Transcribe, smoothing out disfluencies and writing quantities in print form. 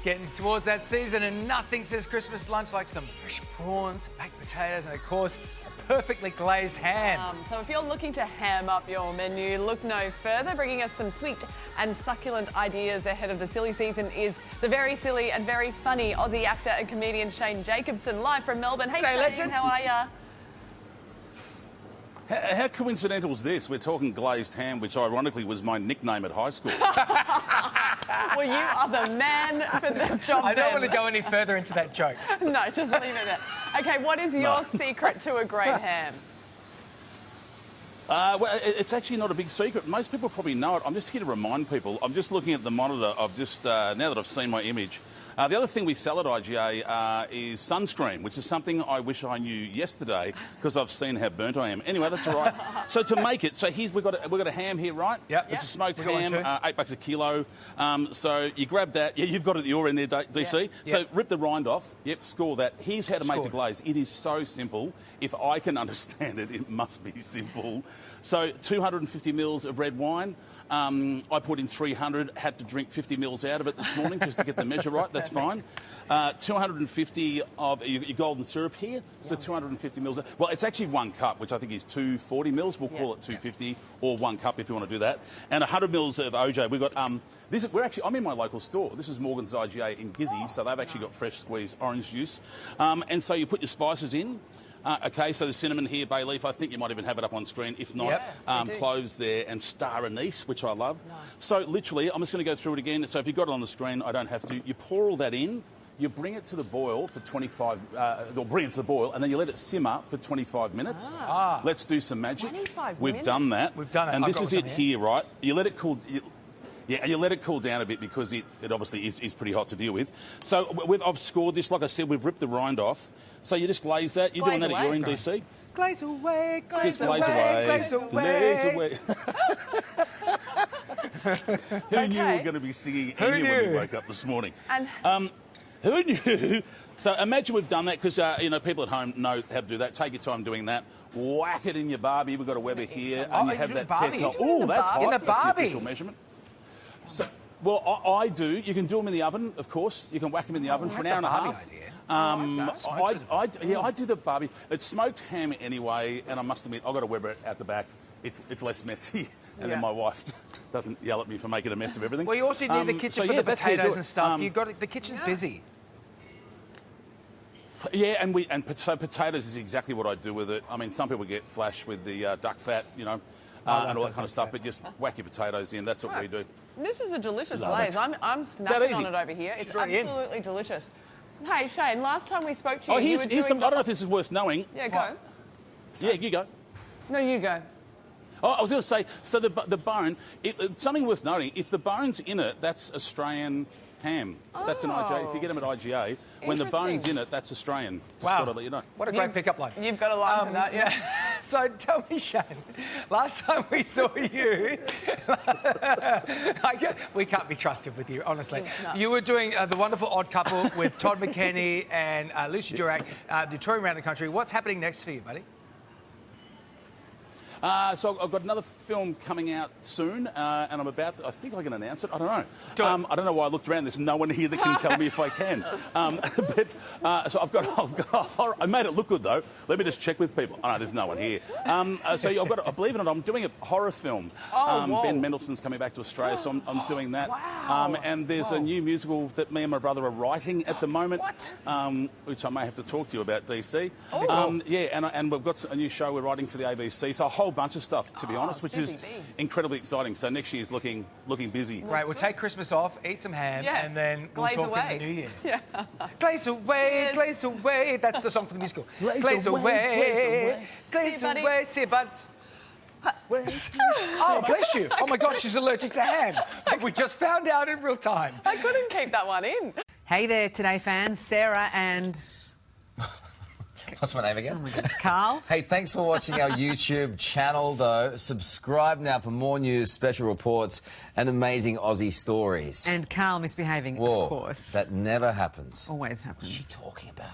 Getting towards that season, and nothing says Christmas lunch like some fresh prawns, baked potatoes, and of course, a perfectly glazed ham. So if you're looking to ham up your menu, look no further. Bringing us some sweet and succulent ideas ahead of the silly season is the very silly and very funny Aussie actor and comedian Shane Jacobson, live from Melbourne. Hey, Shane, legend. how are ya? How coincidental is this? We're talking glazed ham, which ironically was my nickname at high school. Well, you are the man for the job. I don't want to go any further into that joke. No, just leave it there. Okay, what is your secret to a great ham? Well, it's actually not a big secret. Most people probably know it. I'm just here to remind people. I'm just looking at the monitor of just, now that I've seen my image. The other thing we sell at IGA is sunscreen, which is something I wish I knew yesterday because I've seen how burnt I am. Anyway, that's all right. So to make it, so we've got a ham here, right? Yep. It's a smoked ham, $8 a kilo. So you grab that. Yeah, you've got it at your end there, DC. Yeah. So rip the rind off. Yep, score that. Here's how to make the glaze. It is so simple. If I can understand it, it must be simple. So 250 mils of red wine. I put in 300, had to drink 50 mils out of it this morning just to get the measure right. That's fine. 250 of your golden syrup here. So 250 mils. Well, it's actually 1 cup, which I think is 240 mils. We'll call it 250 or 1 cup if you want to do that. And 100 mils of OJ. We've got I'm in my local store. This is Morgan's IGA in Gizzy, so they've actually got fresh squeezed orange juice. And so you put your spices in. Okay, so the cinnamon here, bay leaf, I think you might even have it up on screen. If not, cloves there and star anise, which I love. Nice. So literally, I'm just going to go through it again. So if you've got it on the screen, I don't have to. You pour all that in, you bring it to the boil for 25, or bring it to the boil, and then you let it simmer for 25 minutes. Let's do some magic. 25 We've minutes? done that. We've done it. And I've this got is some it here. here, right? You let it cool. Yeah, and you let it cool down a bit because it obviously is pretty hot to deal with. So I've scored this, like I said, we've ripped the rind off. So you just glaze that. You're doing that at your end, DC? Glaze away, glaze Just away, glaze glaze away. away. Who knew we were going to be singing when we woke up this morning? And who knew? So imagine we've done that because, people at home know how to do that. Take your time doing that. Whack it in your barbie. We've got a Weber here. And you have that set up. Oh, that's hot. In the That's barbie. the official memeasurement. So, well, I do. You can do them in the oven, of course. You can whack them in the oven for an hour and a half. I do the barbie. It's smoked ham anyway, and I must admit, I've got a Weber out the back. It's less messy, and then my wife doesn't yell at me for making a mess of everything. Well, you also need the kitchen for the potatoes and stuff. The kitchen's busy. Yeah, so potatoes is exactly what I do with it. I mean, some people get flash with the duck fat, and all that kind of stuff, but just whack your potatoes in. That's what we do. this is a delicious glaze. I'm snacking on it over here. It's absolutely delicious. Hey, Shane, last time we spoke to you, you were doing I don't know if this is worth knowing. Yeah, go. Yeah, you go. No, you go. Oh, I was going to say, so the bone, something worth noting, if the bone's in it, that's Australian ham. That's an IGA. If you get them at IGA, when the bone's in it, that's Australian. Just thought I'd let you know. What a great pickup line. You've got a line for that, yeah. So tell me, Shane, last time we saw you, we can't be trusted with you, honestly. No. You were doing The Wonderful Odd Couple with Todd McKenney and Lucy Durack, the touring around the country. What's happening next for you, buddy? So I've got another film coming out soon, and I'm about to, I think I can announce it. I don't know. I don't know why I looked around. There's no one here that can tell me if I can. So I've got a horror. I made it look good, though. Let me just check with people. Oh, no, there's no one here. So I've got, I believe it or not, I'm doing a horror film. Ben Mendelsohn's coming back to Australia, so I'm doing that. Wow. And there's a new musical that me and my brother are writing at the moment. Which I may have to talk to you about, DC. And we've got a new show we're writing for the ABC. So a whole bunch of stuff, to be honest, which is incredibly exciting. So next year's looking busy. Great. We'll take Christmas off, eat some ham, and then we'll talk in the new year. Yeah. Glaze away, glaze away. That's the song for the musical. Glaze away, glaze away. See you, buds. Oh, bless you. Oh, my God, she's allergic to ham. We just found out in real time. I couldn't keep that one in. Hey there, Today fans. Sarah and... What's my name again? Oh my God. Carl. Hey, thanks for watching our YouTube channel, though. Subscribe now for more news, special reports, and amazing Aussie stories. And Carl misbehaving, Whoa, of course. That never happens. Always happens. What's she talking about?